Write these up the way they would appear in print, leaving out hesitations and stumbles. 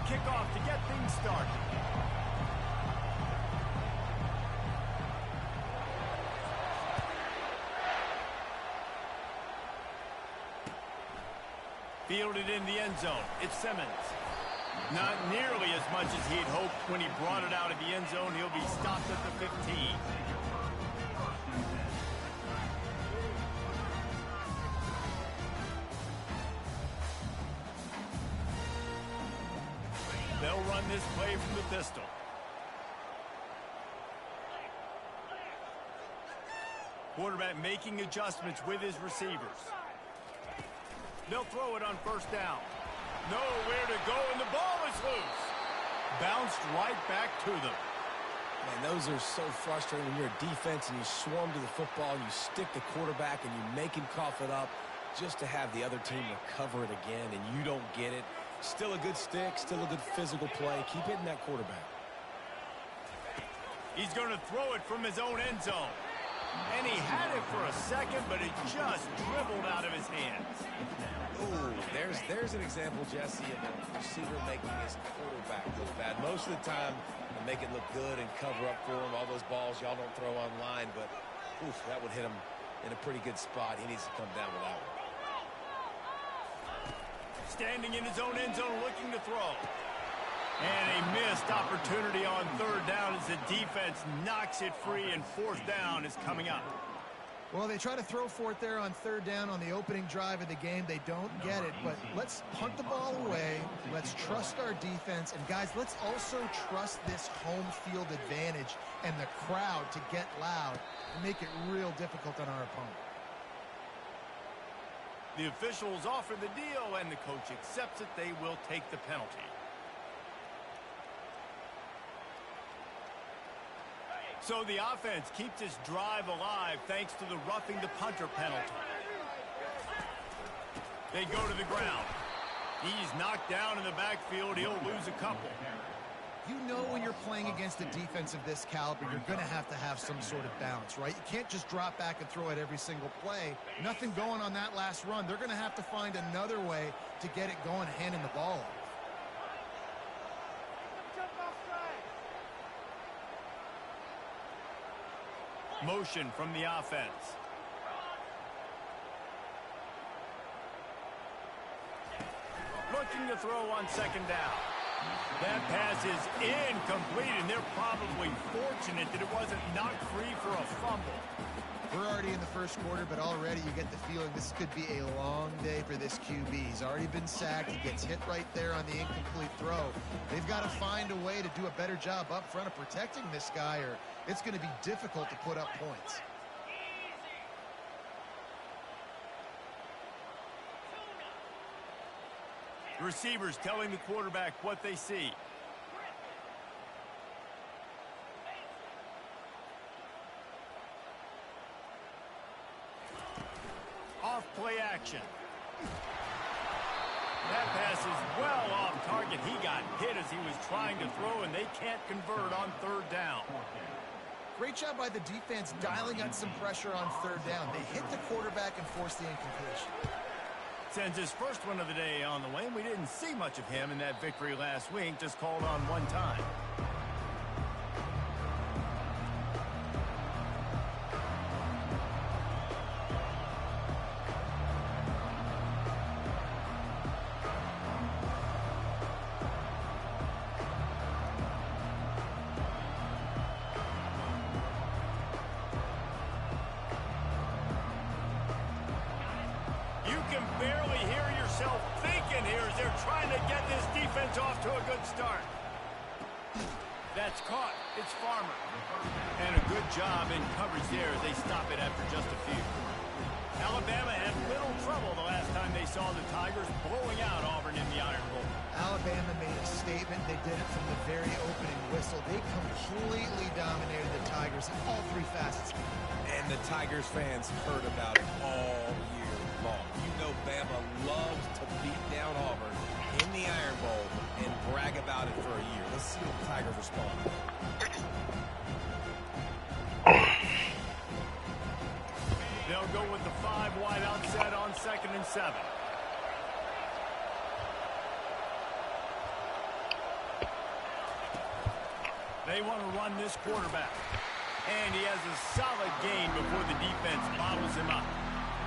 kickoff to get things started. Fielded in the end zone. It's Simmons. Not nearly as much as he'd hoped when he brought it out of the end zone. He'll be stopped at the 15. They'll run this play from the pistol. Quarterback making adjustments with his receivers. They'll throw it on first down. Nowhere to go, and the ball is loose. Bounced right back to them. Man, those are so frustrating when you're a defense and you swarm to the football, and you stick the quarterback, and you make him cough it up just to have the other team recover it again, and you don't get it. Still a good stick, still a good physical play. Keep hitting that quarterback. He's going to throw it from his own end zone. And he had it for a second, but it just dribbled out of his hands. Ooh, there's an example, Jesse, of a receiver making his quarterback look bad. Most of the time, they make it look good and cover up for him. All those balls y'all don't throw online, but oof, that would hit him in a pretty good spot. He needs to come down with that one. Standing in his own end zone looking to throw. And a missed opportunity on third down as the defense knocks it free, and fourth down is coming up. Well, they try to throw for it there on third down on the opening drive of the game. They don't get it, but let's punt the ball away. Let's trust our defense. And, guys, let's also trust this home field advantage and the crowd to get loud and make it real difficult on our opponent. The officials offer the deal, and the coach accepts it. They will take the penalty. So the offense keeps this drive alive thanks to the roughing the punter penalty. They go to the ground. He's knocked down in the backfield. He'll lose a couple. You know when you're playing against a defense of this caliber, you're going to have some sort of balance, right? You can't just drop back and throw it every single play. Nothing going on that last run. They're going to have to find another way to get it going, handing the ball off. Motion from the offense. Looking to throw on second down. That pass is incomplete, and they're probably fortunate that it wasn't knocked free for a fumble. We're already in the first quarter, but already you get the feeling this could be a long day for this QB. He's already been sacked. He gets hit right there on the incomplete throw. They've got to find a way to do a better job up front of protecting this guy, or it's going to be difficult to put up points. Receivers telling the quarterback what they see. Off play action. That pass is well off target. He got hit as he was trying to throw, and they can't convert on third down. Great job by the defense dialing up some pressure on third down. They hit the quarterback and forced the incompletion. Sends his first one of the day on the way, and we didn't see much of him in that victory last week, just called on one time. Barely hear yourself thinking here as they're trying to get this defense off to a good start. That's caught. It's Farmer. And a good job in coverage there as they stop it after just a few. Alabama had little trouble the last time they saw the Tigers blowing out Auburn in the Iron Bowl. Alabama made a statement. They did it from the very opening whistle. They completely dominated the Tigers in all three facets. And the Tigers fans heard about it all year long. You know Bama loves to beat down Auburn in the Iron Bowl and brag about it for a year. Let's see what the Tigers respond. They'll go with the 5 wide outset on 2nd and 7. They want to run this quarterback. And he has a solid gain before the defense bottles him up.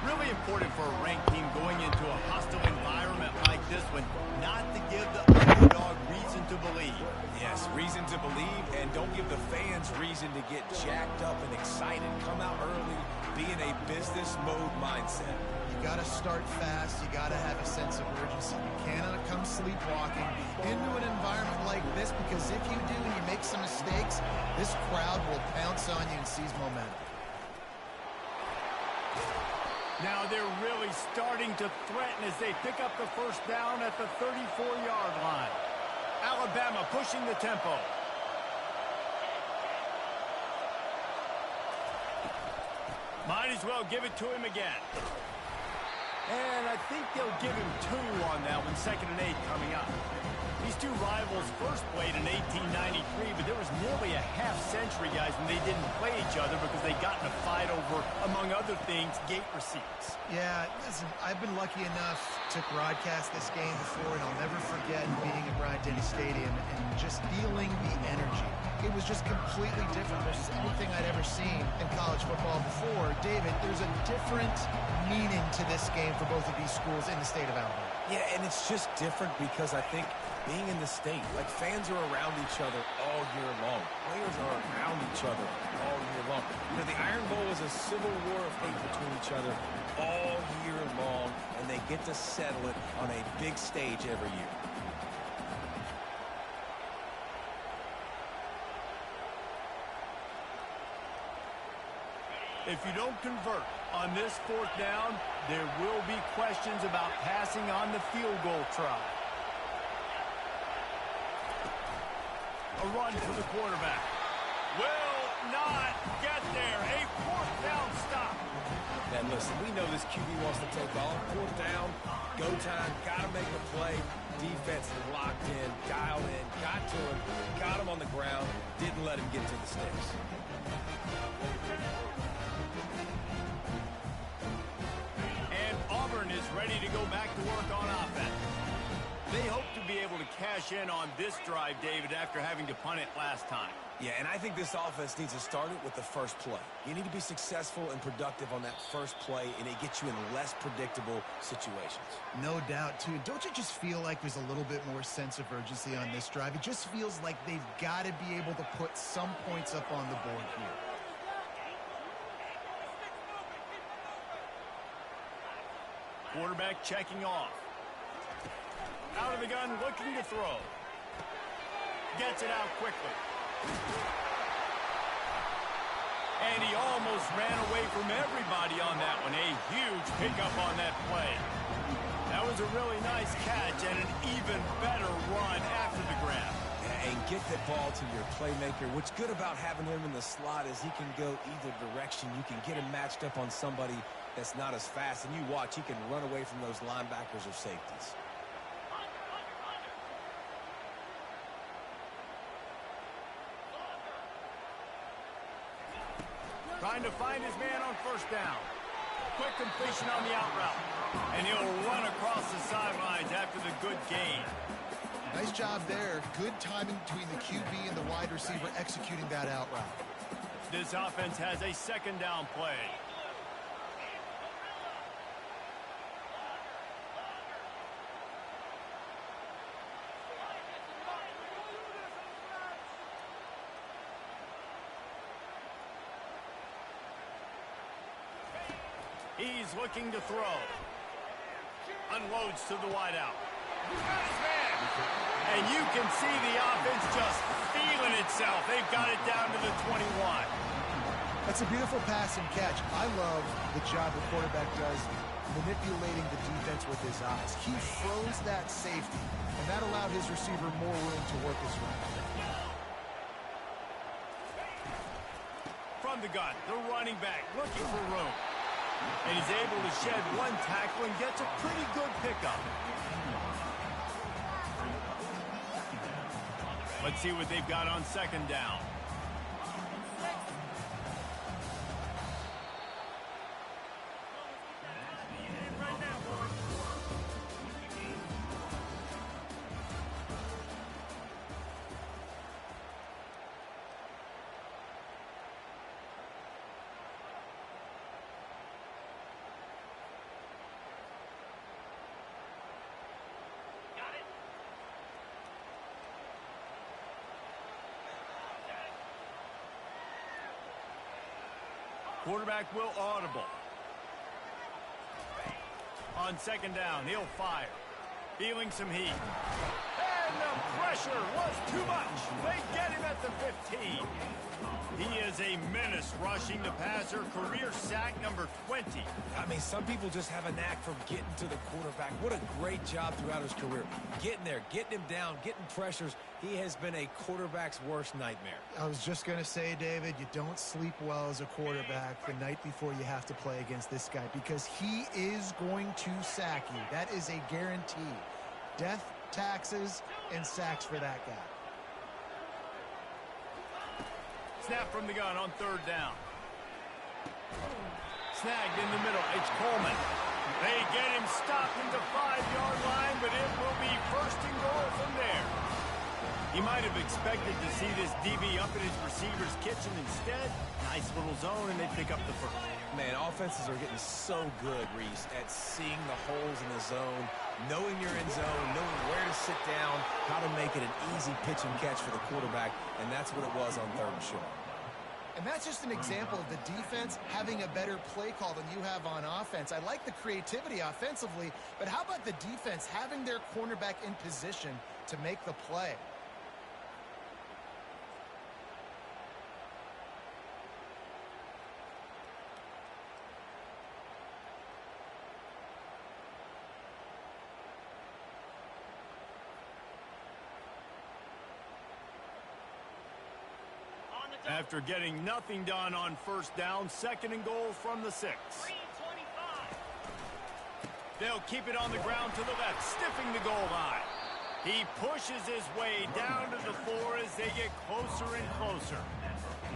Really important for a ranked team going into a hostile environment like this one, not to give the underdog reason to believe. Yes, reason to believe, and don't give the fans reason to get jacked up and excited. Come out early, be in a business mode mindset. You got to start fast. You got to have a sense of urgency. You cannot come sleepwalking into an environment like this, because if you do and you make some mistakes, this crowd will pounce on you and seize momentum. Now they're really starting to threaten as they pick up the first down at the 34-yard line. Alabama pushing the tempo. Might as well give it to him again. And I think they'll give him 2 on that one, 2nd and 8 coming up. These two rivals first played in 1893, but there was nearly a half-century, guys, when they didn't play each other because they got in a fight over, among other things, gate receipts. Yeah, listen, I've been lucky enough to broadcast this game before, and I'll never forget being at Bryant-Denny Stadium and just feeling the energy. It was just completely different versus anything I'd ever seen in college football before. David, there's a different meaning to this game for both of these schools in the state of Alabama. Yeah, and it's just different because I think being in the state, like fans are around each other all year long. Players are around each other all year long. You know, the Iron Bowl is a civil war of hate between each other all year long, and they get to settle it on a big stage every year. If you don't convert on this 4th down, there will be questions about passing on the field goal try. A run for the quarterback. Will not get there. A 4th down stop. And listen, we know this QB wants to take off. 4th down, go time, got to make a play. Defense locked in, dialed in, got to him, got him on the ground, didn't let him get to the sticks. And Auburn is ready to go back to work on offense. They hope to be able to cash in on this drive, David, after having to punt it last time. Yeah, and I think this offense needs to start it with the first play. You need to be successful and productive on that first play, and it gets you in less predictable situations. No doubt, too. Don't you just feel like there's a little bit more sense of urgency on this drive? It just feels like they've got to be able to put some points up on the board here. Quarterback checking off. Out of the gun, looking to throw. Gets it out quickly. And he almost ran away from everybody on that one. A huge pickup on that play. That was a really nice catch and an even better run after the grab. And get that ball to your playmaker. What's good about having him in the slot is he can go either direction. You can get him matched up on somebody that's not as fast. And you watch, he can run away from those linebackers or safeties. Trying to find his man on 1st down. Quick completion on the out route. And he'll run across the sidelines after the good gain. Nice job there. Good timing between the QB and the wide receiver executing that out route. This offense has a 2nd down play. He's looking to throw. Unloads to the wideout. Got his man. And you can see the offense just feeling itself. They've got it down to the 21. That's a beautiful pass and catch. I love the job the quarterback does manipulating the defense with his eyes. He froze that safety, and that allowed his receiver more room to work his route. From the gun, the running back looking for room. And he's able to shed one tackle and gets a pretty good pickup. Let's see what they've got on 2nd down. quarterback will audible. On second down, he'll fire. Feeling some heat. And the pressure was too much. They get him at the 15. He is a menace rushing the passer. Career sack number 20. I mean, some people just have a knack for getting to the quarterback. What a great job throughout his career. Getting there, getting him down, getting pressures. He has been a quarterback's worst nightmare. I was just going to say, David, you don't sleep well as a quarterback the night before you have to play against this guy because he is going to sack you. That is a guarantee. Death, taxes, and sacks for that guy. Snap from the gun on third down. Snagged in the middle. It's Coleman. They get him stopped at the 5-yard line, but it will be first and goal from there. He might have expected to see this DB up in his receiver's kitchen. Instead, nice little zone, and they pick up the first. Man, offenses are getting so good, Reese, at seeing the holes in the zone, knowing you're in zone, knowing where to sit down, how to make it an easy pitch and catch for the quarterback, and that's what it was on third and short. And that's just an example of the defense having a better play call than you have on offense. I like the creativity offensively, but how about the defense having their cornerback in position to make the play? After getting nothing done on first down, second and goal from the 6. They'll keep it on the ground to the left, stiffing the goal line. He pushes his way down to the 4 as they get closer and closer.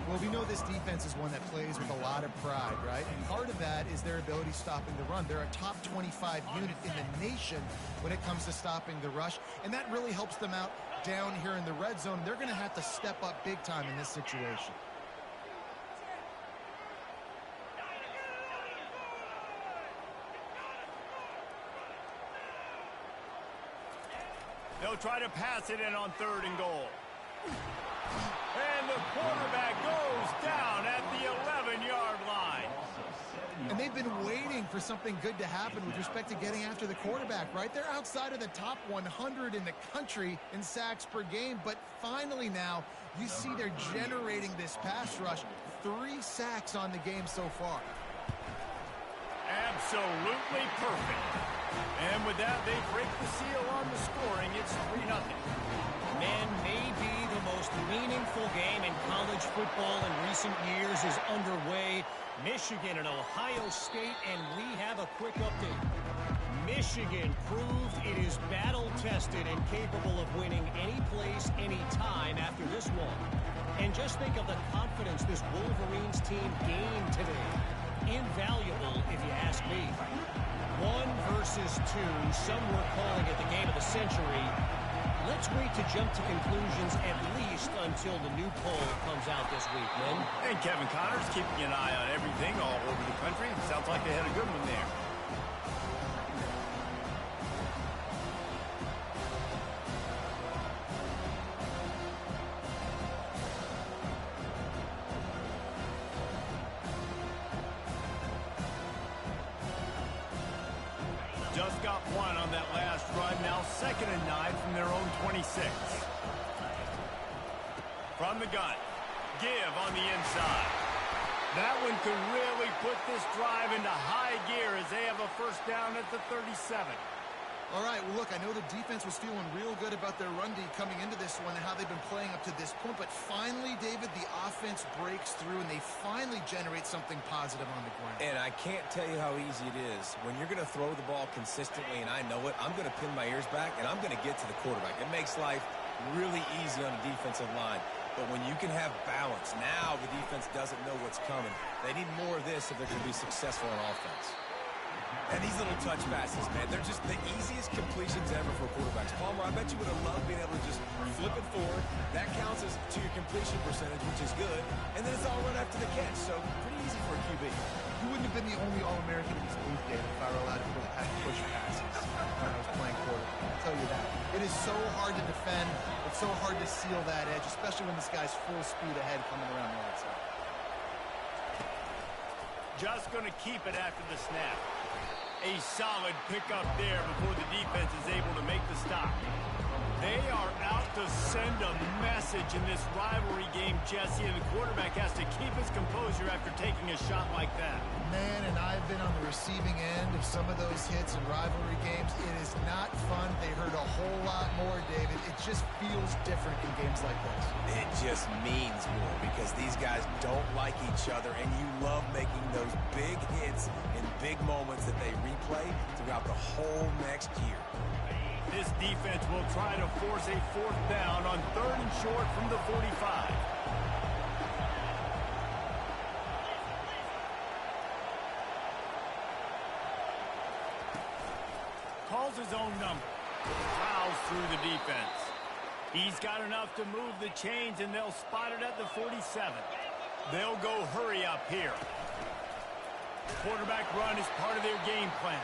Well, we know this defense is one that plays with a lot of pride, right? And part of that is their ability stopping the run. They're a top 25 unit in the nation when it comes to stopping the rush, and that really helps them out down here in the red zone. They're going to have to step up big time in this situation. They'll try to pass it in on third and goal. And the quarterback goes down at the 11-yard line. And they've been waiting for something good to happen with respect to getting after the quarterback, right? They're outside of the top 100 in the country in sacks per game, but finally now you see they're generating this pass rush. 3 sacks on the game so far. Absolutely perfect. And with that, they break the seal on the scoring. It's 3-0. Man, maybe the most meaningful game in college football in recent years is underway. Michigan and Ohio State, and we have a quick update. Michigan proved it is battle-tested and capable of winning any place, any time after this one. And just think of the confidence this Wolverines team gained today. Invaluable, if you ask me. 1 versus 2. Some were calling it the game of the century. Let's wait to jump to conclusions at least until the new poll comes out this week, Lynn. And Kevin Connors keeping an eye on everything all over the country. Sounds like they had a good one there. Just got one on that last run. Now 2nd and 9 from their own 26. From the gun. Give on the inside. That one could really put this drive into high gear as they have a first down at the 37. All right, well, look, I know the defense was feeling real good about their run D coming into this one and how they've been playing up to this point, but finally, David, the offense breaks through and they finally generate something positive on the ground. And I can't tell you how easy it is. When you're going to throw the ball consistently, and I know it, I'm going to pin my ears back, and I'm going to get to the quarterback. It makes life really easy on a defensive line. But when you can have balance, now the defense doesn't know what's coming. They need more of this if they're going to be successful on offense. And these little touch passes, man, they're just the easiest completions ever for quarterbacks. Palmer, I bet you would have loved being able to just flip it forward. That counts as to your completion percentage, which is good. And then it's all run after the catch, so pretty easy for a QB. You wouldn't have been the only All-American in this booth, David, if I were allowed to go back and push passes when I was playing quarterback. I'll tell you that. It is so hard to defend. It's so hard to seal that edge, especially when this guy's full speed ahead coming around the outside. just going to keep it after the snap. A solid pickup there before the defense is able to make the stop. They are out to send a message in this rivalry game, Jesse, and the quarterback has to keep his composure after taking a shot like that. Man, and I've been on the receiving end of some of those hits in rivalry games. It is not fun. They hurt a whole lot more, David. It just feels different in games like this. It just means more because these guys don't like each other, and you love making those big hits in big moments that they replay throughout the whole next year. This defense will try to force a 4th down on 3rd and short from the 45. Calls his own number. Fouls through the defense. He's got enough to move the chains, and they'll spot it at the 47. They'll go hurry up here. Quarterback run is part of their game plan.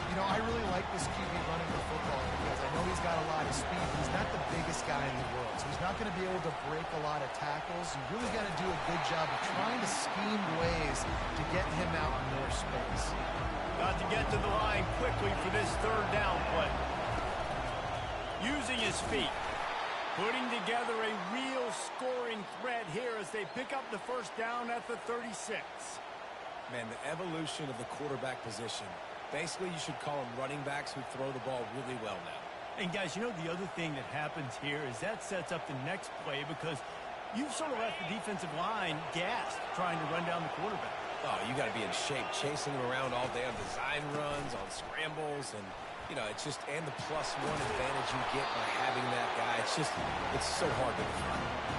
You know, I really like this QB running the football because I know he's got a lot of speed. He's not the biggest guy in the world, so he's not going to be able to break a lot of tackles. You really got to do a good job of trying to scheme ways to get him out in more space. Got to get to the line quickly for this 3rd down play. Using his feet. Putting together a real scoring threat here as they pick up the 1st down at the 36. Man, the evolution of the quarterback position. Basically, you should call them running backs who throw the ball really well now. And, guys, you know the other thing that happens here is that sets up the next play because you've sort of left the defensive line gassed trying to run down the quarterback. Oh, you got to be in shape, chasing him around all day on design runs, on scrambles, and, you know, it's just, and the +1 advantage you get by having that guy. It's so hard to defend.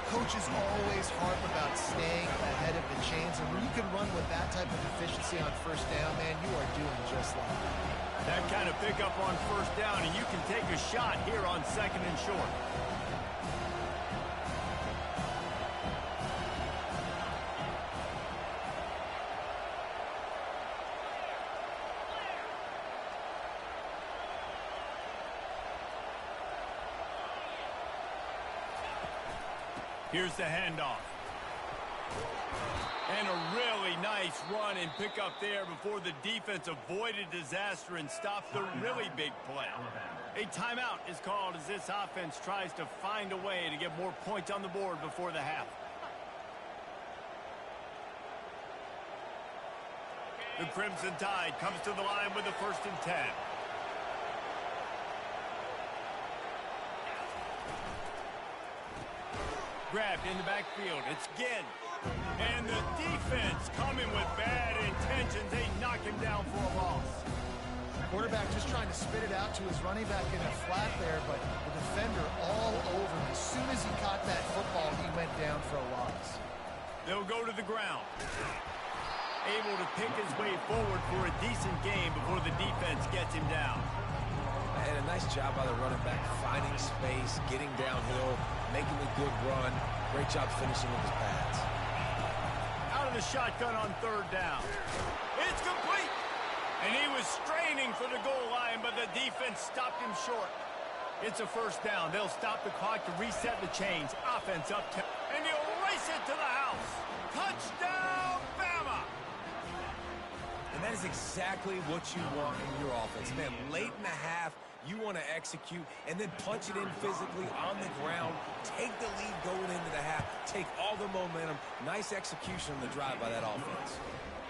Coaches always harp about staying ahead of the chains, and when you can run with that type of efficiency on 1st down, man, you are doing just like that. That kind of pickup on 1st down, and you can take a shot here on 2nd and short. Here's the handoff. And a really nice run and pick up there before the defense avoided disaster and stopped the really big play. A timeout is called as this offense tries to find a way to get more points on the board before the half. The Crimson Tide comes to the line with the 1st and 10. Grabbed in the backfield. It's Ginn. And the defense coming with bad intentions. They knock him down for a loss. Quarterback just trying to spit it out to his running back in the flat there, but the defender all over him. As soon as he caught that football, he went down for a loss. They'll go to the ground. Able to pick his way forward for a decent game before the defense gets him down. And a nice job by the running back, finding space, getting downhill, making a good run. Great job finishing with his pads. Out of the shotgun on 3rd down. It's complete. And he was straining for the goal line, but the defense stopped him short. It's a 1st down. They'll stop the clock to reset the chains. Offense up 10. And he'll race it to the house. Touchdown, Bama! And that is exactly what you want in your offense. Man, late in the half, you want to execute and then punch it in physically on the ground. Take the lead going into the half. Take all the momentum. Nice execution on the drive by that offense.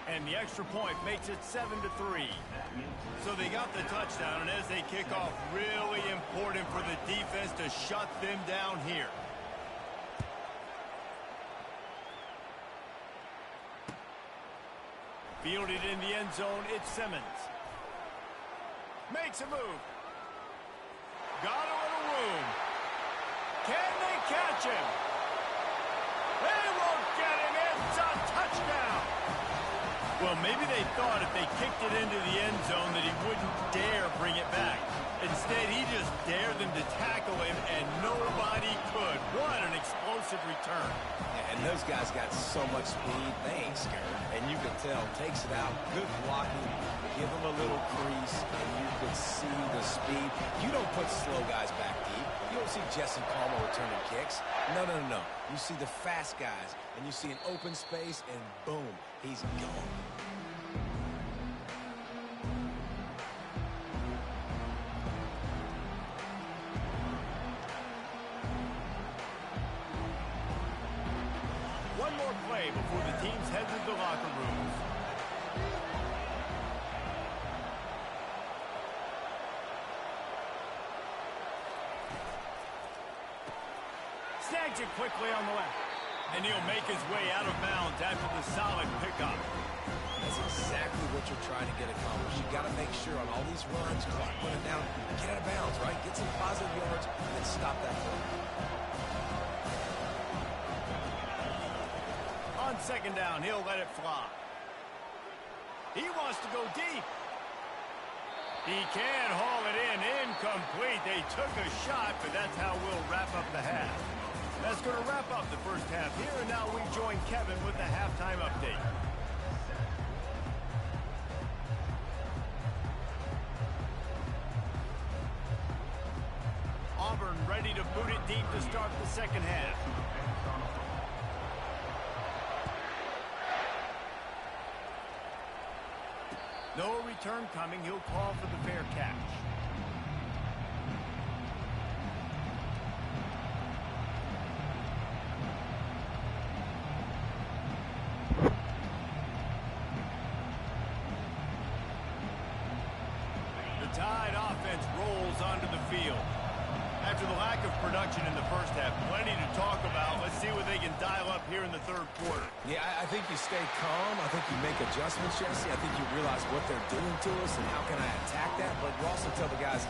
And the extra point makes it 7-3. So they got the touchdown, and as they kick off, really important for the defense to shut them down here. Fielded in the end zone, it's Simmons. Makes a move. Got a little room. Can they catch him? They won't get him. It's a touchdown. Well, maybe they thought if they kicked it into the end zone that he wouldn't dare bring it back. Instead, he just dared them to tackle him, and nobody could. What an explosive return. Yeah, and those guys got so much speed, they ain't scared. And you can tell, takes it out, good blocking, give them a little crease, and you can see the speed. You don't put slow guys back deep. You'll see Jesse Palmer returning kicks. No. You see the fast guys, and you see an open space, and boom, he's gone. One more play before the teams head to the locker rooms. Snags it quickly on the left. And he'll make his way out of bounds after the solid pickup. That's exactly what you're trying to get accomplished. You got to make sure on all these runs, clock running down, get out of bounds, right? Get some positive yards and stop that play. On second down, he'll let it fly. He wants to go deep. He can haul it in. Incomplete. They took a shot, but that's how we'll wrap up the half. That's going to wrap up the first half here, and now we join Kevin with the halftime update. Auburn ready to boot it deep to start the second half. No return coming. He'll call for the fair catch. The Tide offense rolls onto the field. After the lack of production in the first half, plenty to talk about. Let's see what they can dial up here in the third quarter. Yeah, I think you stay calm. I think you make adjustments, Jesse. I think you realize what they're doing to us and how can I attack that. But you also tell the guys,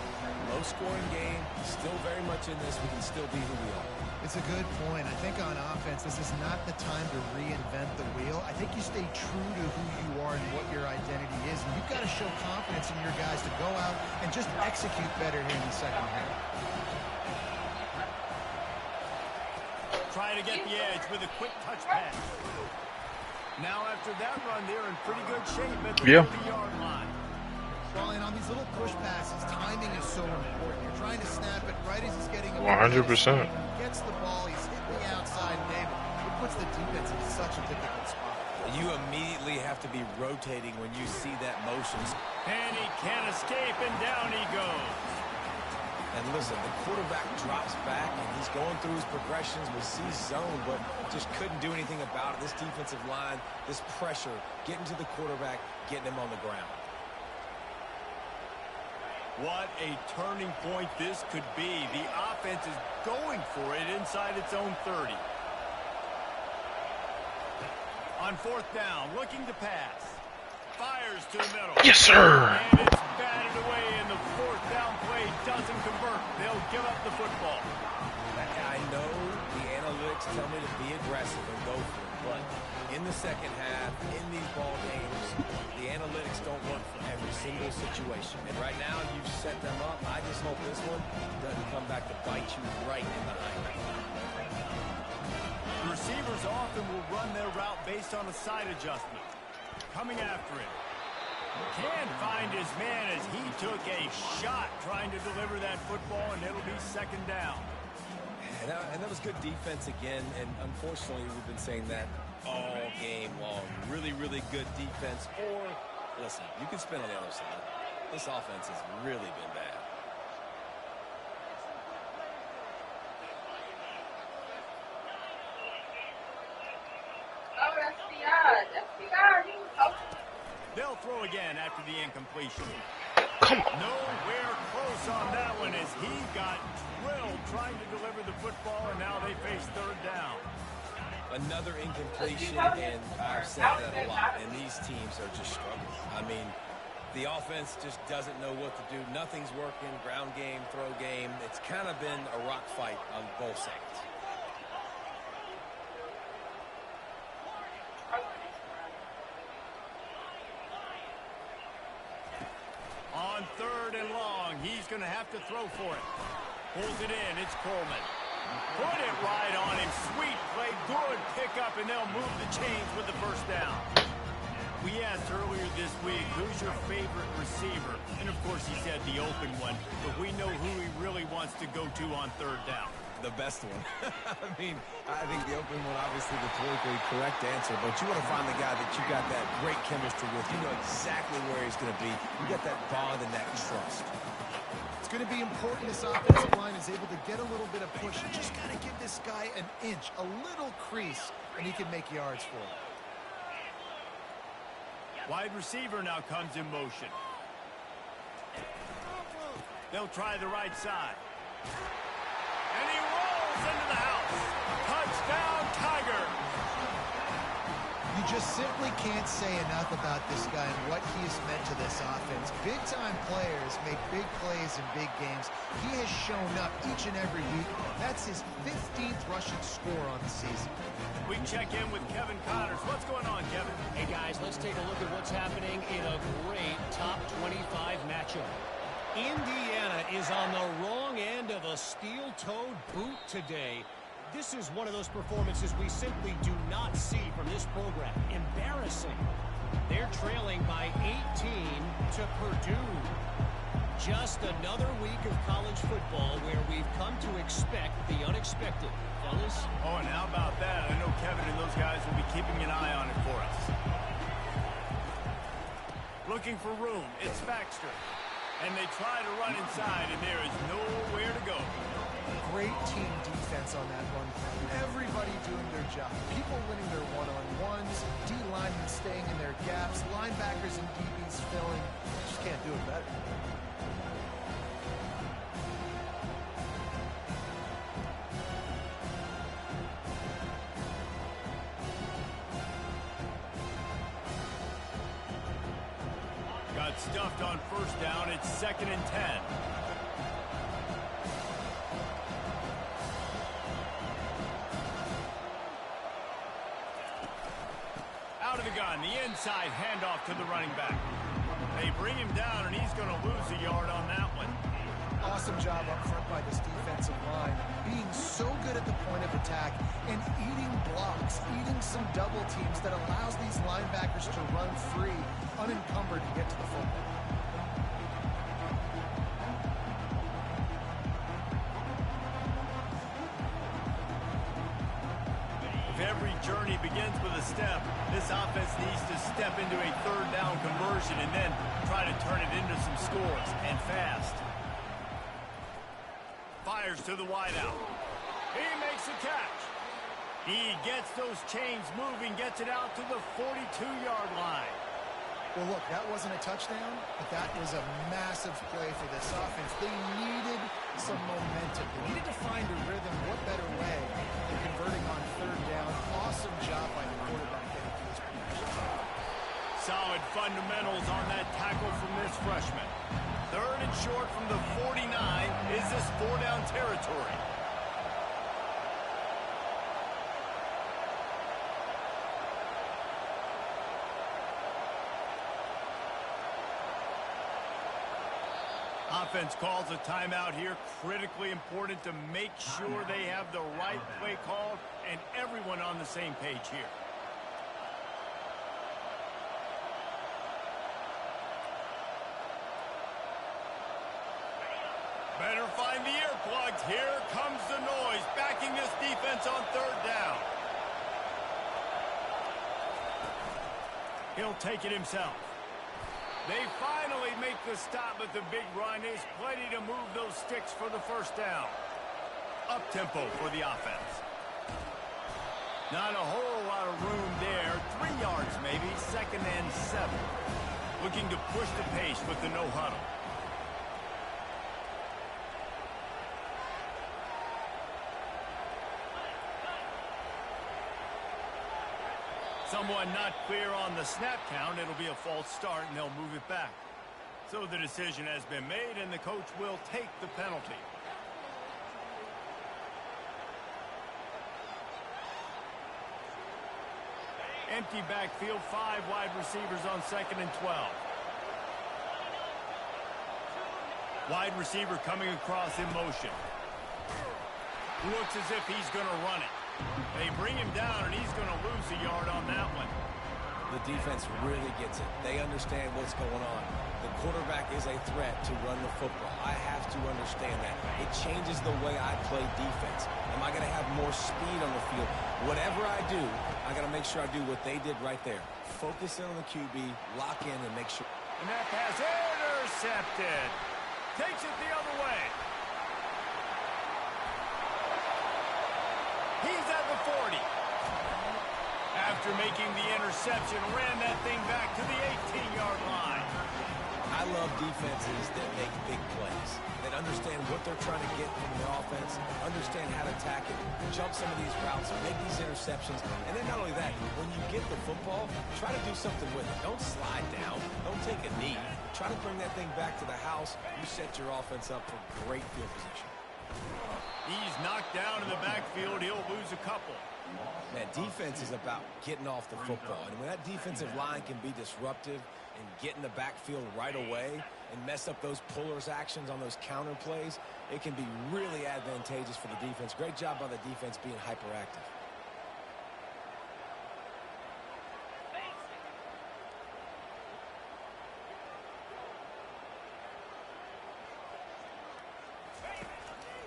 low-scoring game, still very much in this. We can still be who we are. It's a good point. I think on offense, this is not the time to reinvent the wheel. I think you stay true to who you are and what your identity is. And you've got to show confidence in your guys to go out and just execute better here in the second half. Try to get the edge with a quick touch pass. Now after that run, they're in pretty good shape at the 30-yard line. Well, and on these little push passes, timing is so important. You're trying to snap it right as he's getting 100%. Gets the ball, he's hitting the outside, David. It puts the defense in such a difficult spot. You immediately have to be rotating when you see that motion. And he can't escape, and down he goes. And listen, the quarterback drops back, and he's going through his progressions. We see zone, but just couldn't do anything about it. This defensive line, this pressure, getting to the quarterback, getting him on the ground. What a turning point this could be. The offense is going for it inside its own 30. On fourth down, looking to pass. Fires to the middle. Yes, sir. And it's batted away, and the fourth down play doesn't convert. They'll give up the football. I know the analytics tell me to be aggressive and go for it, but in the second half, in these ball games, the analytics don't work for every single situation. And right now, you've set them up. I just hope this one doesn't come back to bite you right in the eye. The receivers often will run their route based on a side adjustment. Coming after it. Can't find his man as he took a shot trying to deliver that football, and it'll be second down. And that was good defense again, and unfortunately, we've been saying that all game long. Really, really good defense. Or, listen, you can spin on the other side. This offense has really been bad. They'll throw again after the incompletion. Come on. Nowhere close on that one as he got drilled trying to deliver the football, and now they face third down. Another incompletion, and I've said that a lot, and these teams are just struggling. I mean, the offense just doesn't know what to do. Nothing's working, ground game, throw game. It's kind of been a rock fight on both sides. On third and long, he's going to have to throw for it. Pulls it in, it's Coleman. Put it right on him, sweet play, good pickup, and they'll move the chains with the first down. We asked earlier this week, who's your favorite receiver? And, of course, he said the open one. But we know who he really wants to go to on third down. The best one. I mean, I think the open one, obviously the politically correct answer, but you want to find the guy that you got that great chemistry with. You know exactly where he's going to be. You got that bond and that trust. It's going to be important this offensive line is able to get a little bit of push. You just got to give this guy an inch, a little crease, and he can make yards for it. Wide receiver now comes in motion. They'll try the right side. And he rolls into the house. Touchdown, Tiger. You just simply can't say enough about this guy and what he has meant to this offense. Big-time players make big plays in big games. He has shown up each and every week. That's his 15th rushing score on the season. We check in with Kevin Connors. What's going on, Kevin? Hey, guys, let's take a look at what's happening in a great top 25 matchup. Indiana is on the wrong end of a steel-toed boot today. This is one of those performances we simply do not see from this program. Embarrassing. They're trailing by 18 to Purdue. Just another week of college football where we've come to expect the unexpected. Fellas? Oh, and how about that? I know Kevin and those guys will be keeping an eye on it for us. Looking for room. It's Baxter. And they try to run inside, and there is nowhere to go. Great team defense on that run. Everybody doing their job. People winning their one-on-ones, D-linemen staying in their gaps, linebackers and DBs filling. Just can't do it better. Got stuffed on first down. It's 2nd and 10. Out of the gun, the inside handoff to the running back. They bring him down, and he's going to lose a yard on that one. Awesome job up front by this defensive line, being so good at the point of attack and eating blocks, eating some double teams that allows these linebackers to run free, unencumbered to get to the football. Every journey begins with a step. This offense needs to step into a third down conversion and then try to turn it into some scores, and fast. Fires to the wideout. He makes a catch. He gets those chains moving, gets it out to the 42-yard line. Well, look, that wasn't a touchdown, but that was a massive play for this offense. They needed some momentum. They needed to find a rhythm. What better way than converting on third down? Awesome job by the quarterback getting to this position. Solid fundamentals on that tackle from this freshman. 3rd and short from the 49. Is this 4-down territory? Offense calls a timeout here. Critically important to make sure they have the right play called and everyone on the same page here. Better find the earplugs. Here comes the noise, backing this defense on third down. He'll take it himself. They finally make the stop at the big run. There's plenty to move those sticks for the first down. Up-tempo for the offense. Not a whole lot of room there. 3 yards maybe, 2nd and 7. Looking to push the pace with the no huddle. Someone not clear on the snap count. It'll be a false start, and they'll move it back. So the decision has been made, and the coach will take the penalty. Empty backfield, 5 wide receivers on 2nd and 12. Wide receiver coming across in motion. Looks as if he's going to run it. They bring him down, and he's going to lose a yard on that one. The defense really gets it. They understand what's going on. The quarterback is a threat to run the football. I have to understand that. It changes the way I play defense. Am I going to have more speed on the field? Whatever I do, I got to make sure I do what they did right there. Focus in on the QB, lock in, and make sure. And that pass intercepted. Takes it the other way. He's at the 40. After making the interception, ran that thing back to the 18-yard line. I love defenses that make big plays, that understand what they're trying to get from their offense, understand how to attack it, jump some of these routes, make these interceptions, and then not only that, when you get the football, try to do something with it. Don't slide down. Don't take a knee. Try to bring that thing back to the house. You set your offense up for great field position. He's knocked down in the backfield. He'll lose a couple. Man, defense is about getting off the football. And when that defensive line can be disruptive and get in the backfield right away and mess up those pullers actions on those counter plays, it can be really advantageous for the defense. Great job by the defense being hyperactive.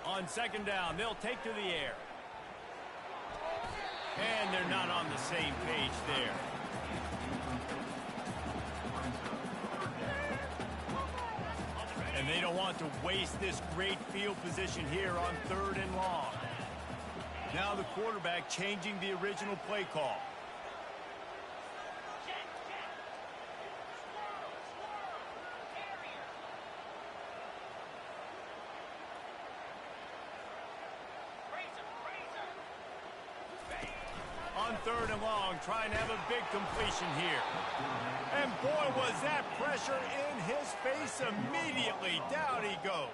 On second down, they'll take to the air. And they're not on the same page there. And they don't want to waste this great field position here on third and long. Now the quarterback changing the original play call. On third and long, trying to have a big completion here. And boy, was that pressure in his face immediately. Down he goes.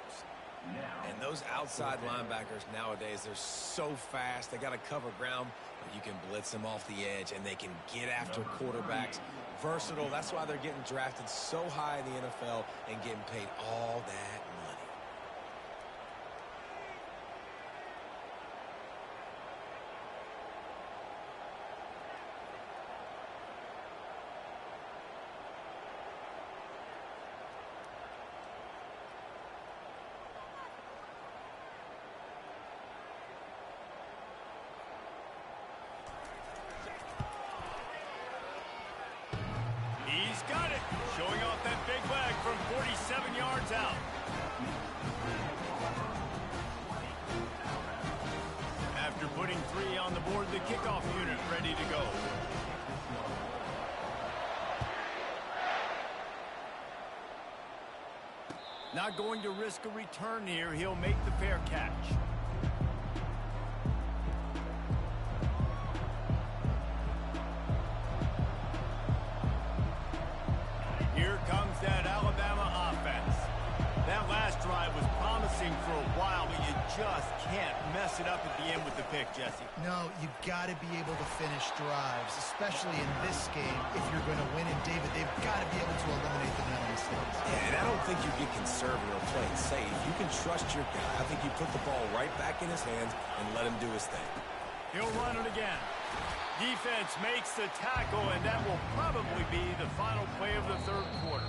And those outside linebackers nowadays, they're so fast. They got to cover ground, but you can blitz them off the edge, and they can get after quarterbacks. Versatile. That's why they're getting drafted so high in the NFL and getting paid all that money. He's got it. Showing off that big leg from 47 yards out. After putting 3 on the board, the kickoff unit ready to go. Not going to risk a return here. He'll make the fair catch. Here comes that Alabama offense. That last drive was promising for a while, but you just can't mess it up at the end with the pick, Jesse. No, you've got to be able to finish drives, especially in this game. If you're going to win it, David, they've got to be able to eliminate the mental mistakes. Yeah, and I don't think you get conservative or play it safe. You can trust your guy. I think you put the ball right back in his hands and let him do his thing. He'll run it again. Defense makes the tackle, and that will probably be the final play of the third quarter.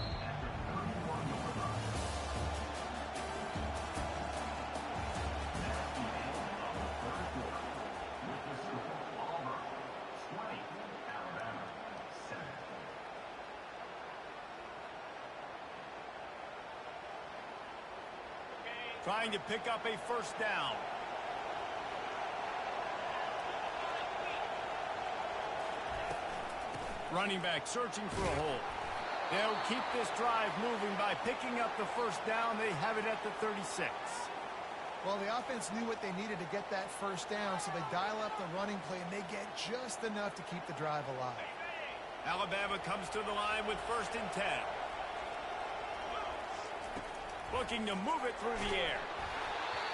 Trying to pick up a first down. Running back searching for a hole. They'll keep this drive moving by picking up the first down. They have it at the 36. Well, the offense knew what they needed to get that first down, so they dial up the running play, and they get just enough to keep the drive alive. Alabama comes to the line with 1st and 10. Looking to move it through the air.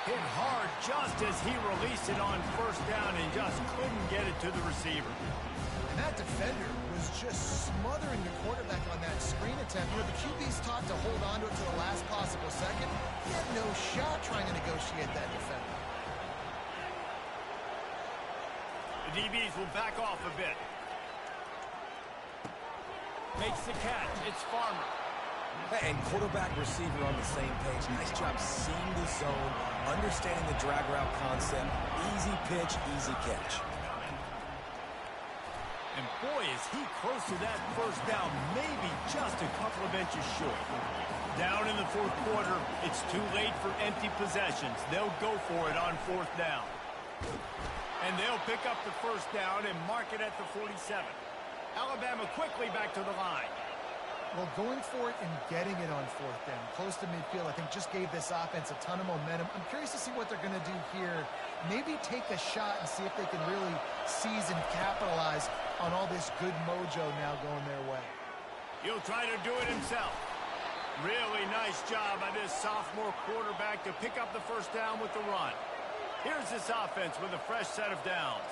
Hit hard just as he released it on first down and just couldn't get it to the receiver. And that defender was just smothering the quarterback on that screen attempt. You know, the QB's taught to hold on to it to the last possible second. He had no shot trying to negotiate that defender. The DBs will back off a bit. Makes the catch. It's Farmer. And quarterback, receiver on the same page. Nice job seeing the zone, understanding the drag route concept. Easy pitch, easy catch. And boy, is he close to that first down, maybe just a couple of inches short. Down in the fourth quarter, it's too late for empty possessions. They'll go for it on fourth down. And they'll pick up the first down and mark it at the 47. Alabama quickly back to the line. Well, going for it and getting it on fourth down, close to midfield, I think just gave this offense a ton of momentum. I'm curious to see what they're going to do here. Maybe take a shot and see if they can really seize and capitalize on all this good mojo now going their way. He'll try to do it himself. Really nice job by this sophomore quarterback to pick up the first down with the run. Here's this offense with a fresh set of downs.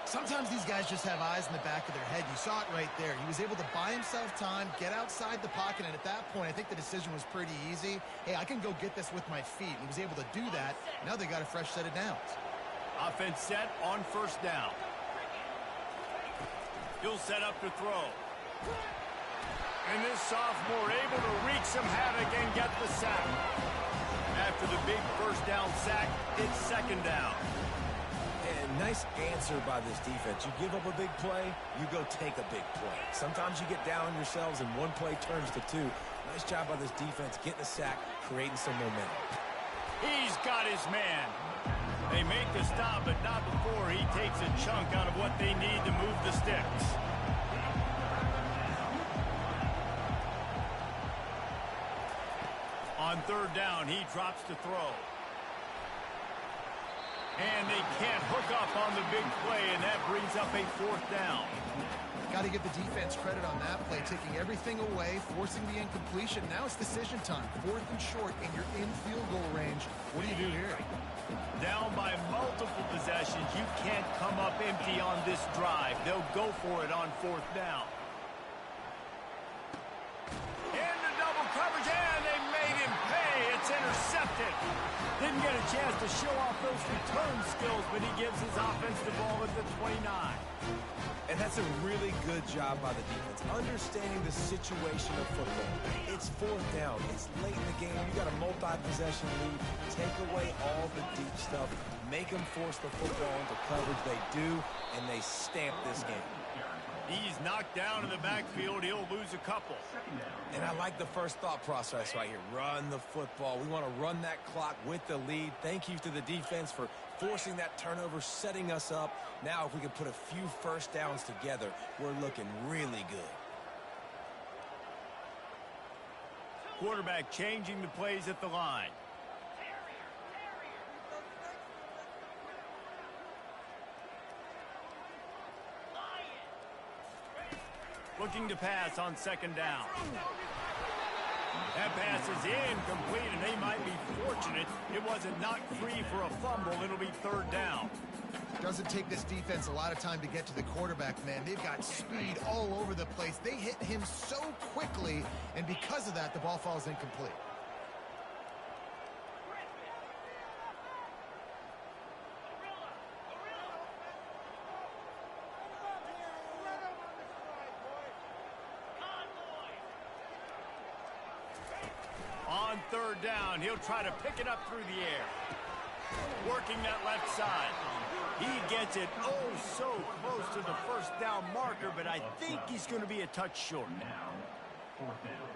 Sometimes these guys just have eyes in the back of their head. You saw it right there. He was able to buy himself time, get outside the pocket, and at that point, I think the decision was pretty easy. Hey, I can go get this with my feet. He was able to do that. Now they got a fresh set of downs. Offense set on first down. He'll set up to throw. And this sophomore able to wreak some havoc and get the sack. After the big first down sack, it's second down. And nice answer by this defense. You give up a big play, you go take a big play. Sometimes you get down on yourselves and one play turns to two. Nice job by this defense getting a sack, creating some momentum. He's got his man. They make the stop, but not before he takes a chunk out of what they need to move the sticks. On third down, he drops to throw. And they can't hook up on the big play, and that brings up a fourth down. Got to give the defense credit on that play, taking everything away, forcing the incompletion. Now it's decision time. Fourth and short, and you're in field goal range. What do you do here? Down by multiple possessions. You can't come up empty on this drive. They'll go for it on fourth down. Into double coverage, and they made him pay. It's intercepted. Didn't get a chance to show off those return skills, but he gives his offense the ball at the 29. And that's a really good job by the defense, understanding the situation of football. It's fourth down. It's late in the game. You got a multi-possession lead. Take away all the deep stuff. Make them force the football into coverage. They do, and they stamp this game. He's knocked down in the backfield. He'll lose a couple. And I like the first thought process right here. Run the football. We want to run that clock with the lead. Thank you to the defense for forcing that turnover, setting us up. Now, if we can put a few first downs together, we're looking really good. Quarterback changing the plays at the line. Looking to pass on second down. That pass is incomplete, and they might be fortunate it wasn't knocked free for a fumble. It'll be third down. Doesn't take this defense a lot of time to get to the quarterback, man. They've got speed all over the place. They hit him so quickly, and because of that, the ball falls incomplete. On third down, he'll try to pick it up through the air. Working that left side. He gets it oh so close to the first down marker, but I think he's going to be a touch short. Now, fourth down.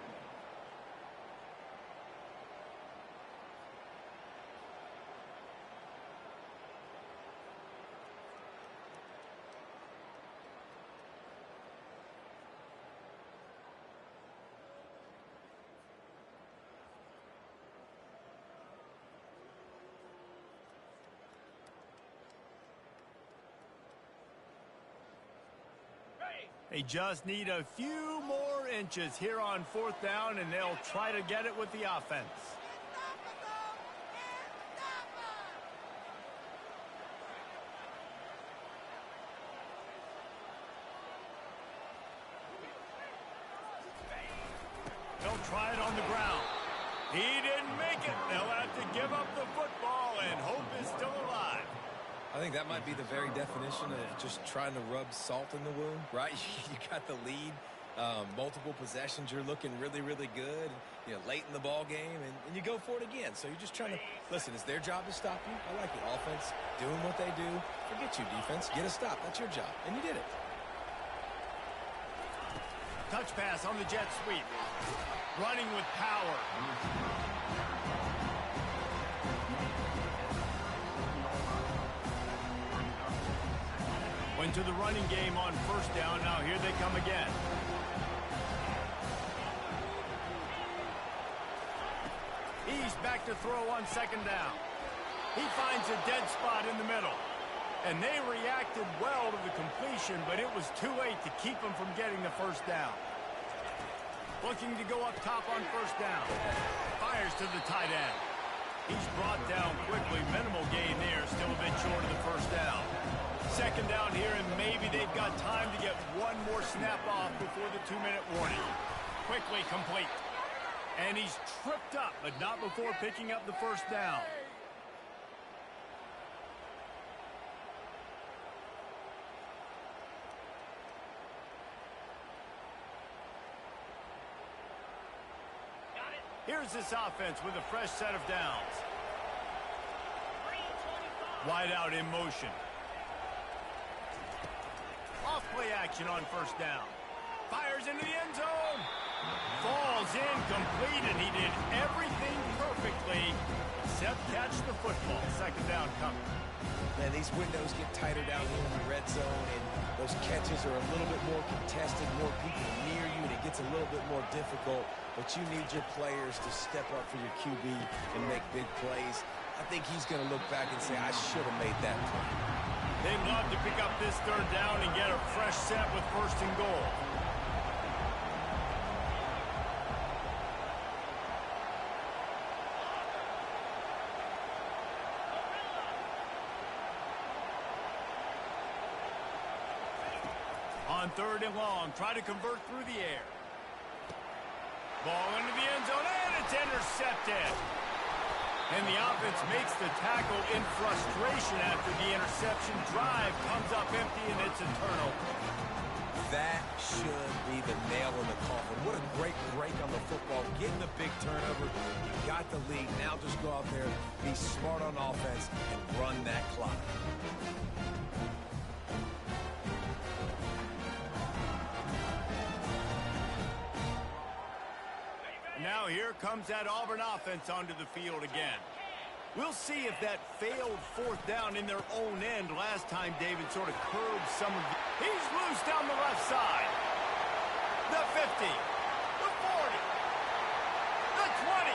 They just need a few more inches here on fourth down, and they'll try to get it with the offense. They'll try it on the ground. He didn't make it. They'll have to give up the football, and hope is still alive. I think that might be the very definition of just trying to rub salt in the wound, right? You got the lead. Multiple possessions, you're looking really, really good, you know, late in the ball game, and you go for it again. So you're just trying to, listen, it's their job to stop you. I like it. Offense, doing what they do. Forget you, defense. Get a stop. That's your job, and you did it. Touch pass on the jet sweep. Running with power. Went to the running game on first down. Now here they come again. He's back to throw on second down. He finds a dead spot in the middle. And they reacted well to the completion, but it was too late to keep them from getting the first down. Looking to go up top on first down. Fires to the tight end. He's brought down quickly. Minimal gain there. Still a bit short of the first down. Second down here, and maybe they've got time to get one more snap off before the 2-minute warning. Quickly complete. And he's tripped up, but not before picking up the first down. Here's this offense with a fresh set of downs. Wide out in motion. Off play action on first down. Fires into the end zone. Falls incomplete, and he did everything perfectly except catch the football. Second down coming. Man, these windows get tighter down here in the red zone, and those catches are a little bit more contested, more people near you, and it gets a little bit more difficult. But you need your players to step up for your QB and make big plays. I think he's going to look back and say, I should have made that play. They'd love to pick up this third down and get a fresh set with first and goal. On third and long, try to convert through the air. Ball into the end zone, and it's intercepted. And the offense makes the tackle in frustration after the interception. Drive comes up empty, and it's a turnover. That should be the nail in the coffin. What a great break on the football. Getting the big turnover. You got the lead. Now just go out there, be smart on offense, and run that clock. Now here comes that Auburn offense onto the field again. We'll see if that failed fourth down in their own end last time David sort of curbed some of the... He's loose down the left side. The 50. The 40. The 20.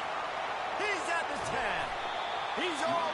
He's at the 10. He's all